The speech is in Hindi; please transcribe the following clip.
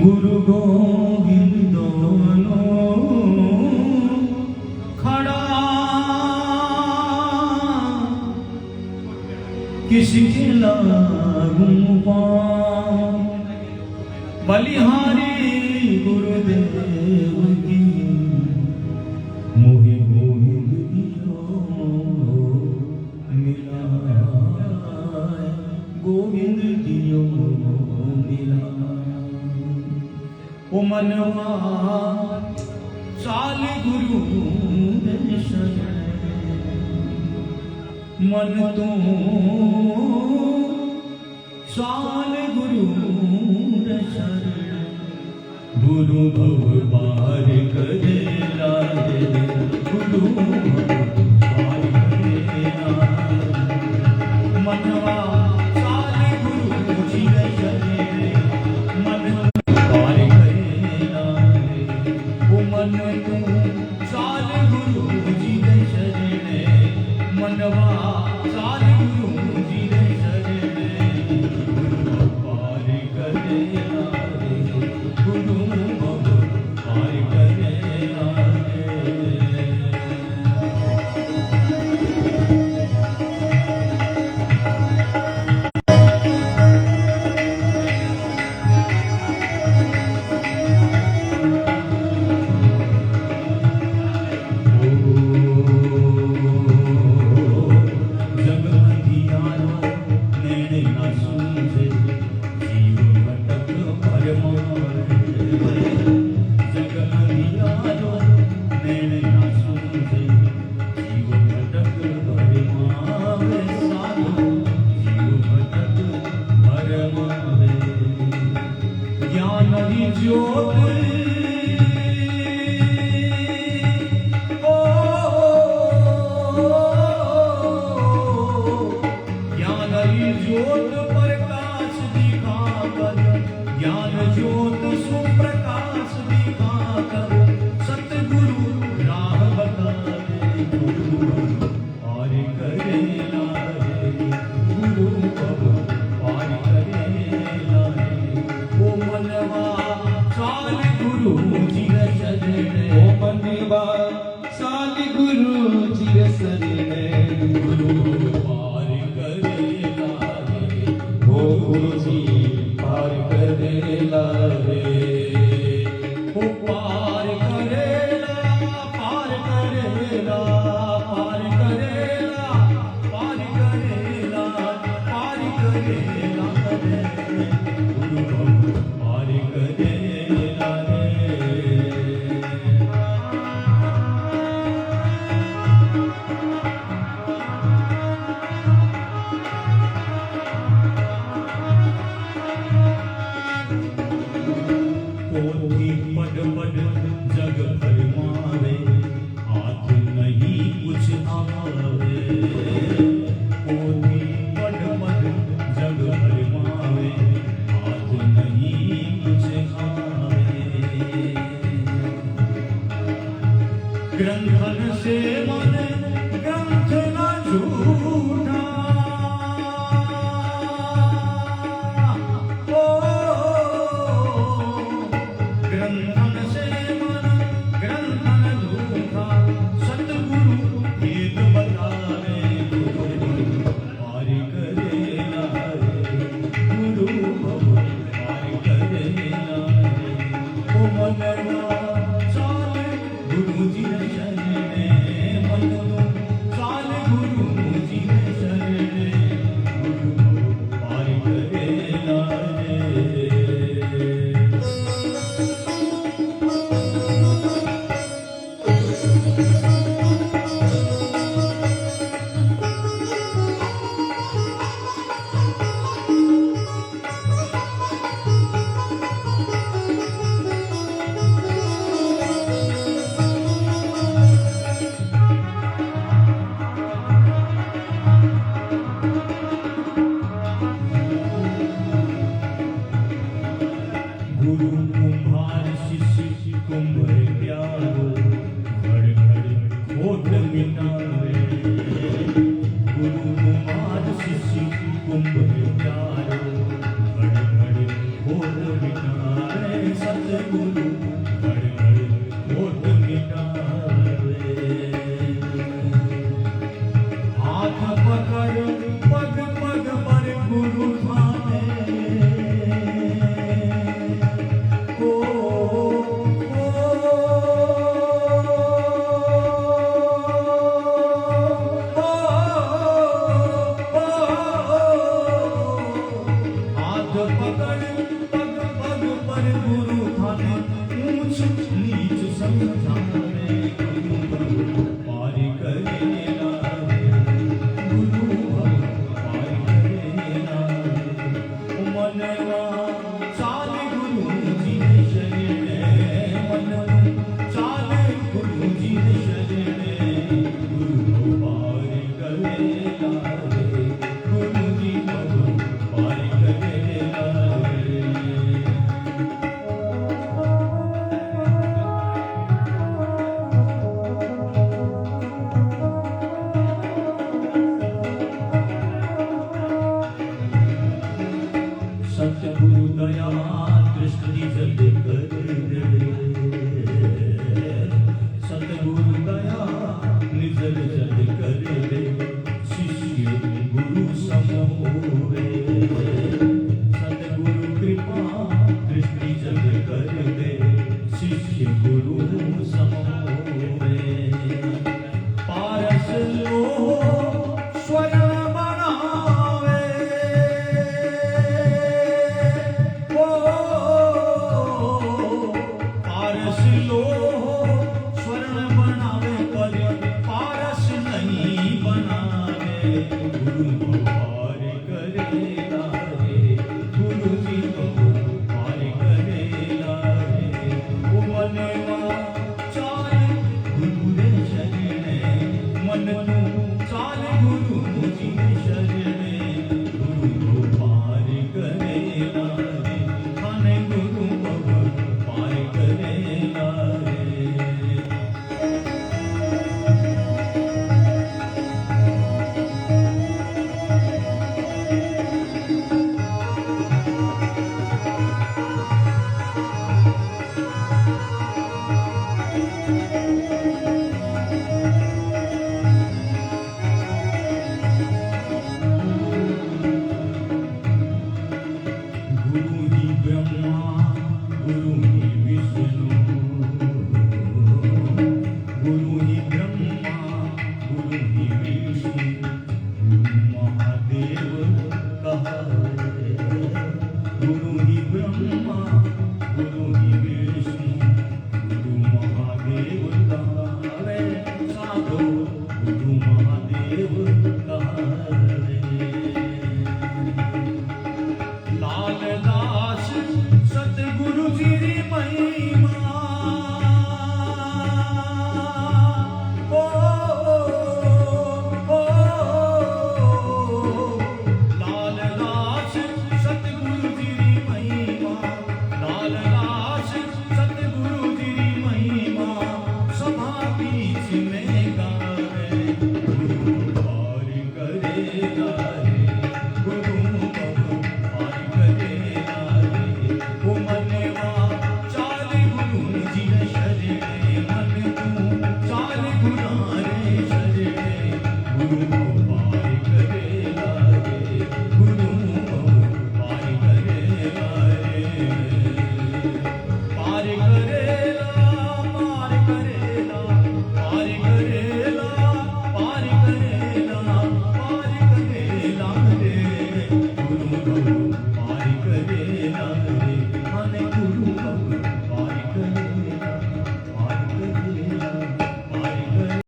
गुरु गोविंद दोनों खड़ा किसके लागू पाँव बलिहारी गुरुदेव की मोहि गोविंद दियो मिला गोविंद दियो मिला ओ मनवा चाल गुरु मन तो चाल गुरु गुरु भव पार करे लागे गुरु भव पार करे मनवा चाल गुरु चिर शरे मन पार करे ओ मन तू चाल गुरु चिर शरे मनवा चाल गुरु चिर शरे पार करे गुरु भव पार करे ज्योत प्रकाश दिखाकर ज्ञान ज्योत सुप्रकाश दिखाकर सतगुरु राह बता दे पार करे लाए गुरु भव पार करे लाए ओ मनवा चाल गुरु चिर शरणे ओ मनवा चाल गुरु चिर शरणे गुरु पार करे गुरु जी पार करेला रे ओ पार करेला पार करेला पार करेला पार करेला पार रे गुरु जी बहु पार करेला रे सतगुरु दयाल कृष्ण जी जल्द कर दे सतगुरु दयाल निजल जल्द कर दे शिष्य गुरु समोवे सतगुरु कृपा दृष्टि जल्द कर दे शिष्य गुरु समोवे पारस लो स्वयं बनावे पारस लो स्वर्ण बनावे पर पारस नहीं बनावे गुरु पार करेला रे गुरु जी तो पार करेला रे ओ मनवा चाल गुरु रे शरणे मन तू चाल गुरु जी शरणे गुरु पार करेला रे खाने गुरु पार करेला रे गुरु ही ब्रह्मा गुरु ही विष्णु गुरु ही ब्रह्मा गुरु ही विष्णु गुरु महादेव कहावे गुरु ही ब्रह्मा गुरु ही विष्णु गुरु महादेव कहावे साधो गुरु महादेव कहावे लाल दास सतगुरु जी री महिमा ओ लाल दास सतगुरु जी री महिमा लाल दास सतगुरु जी री महिमा सभा बीच में गावे गुरु पार करेला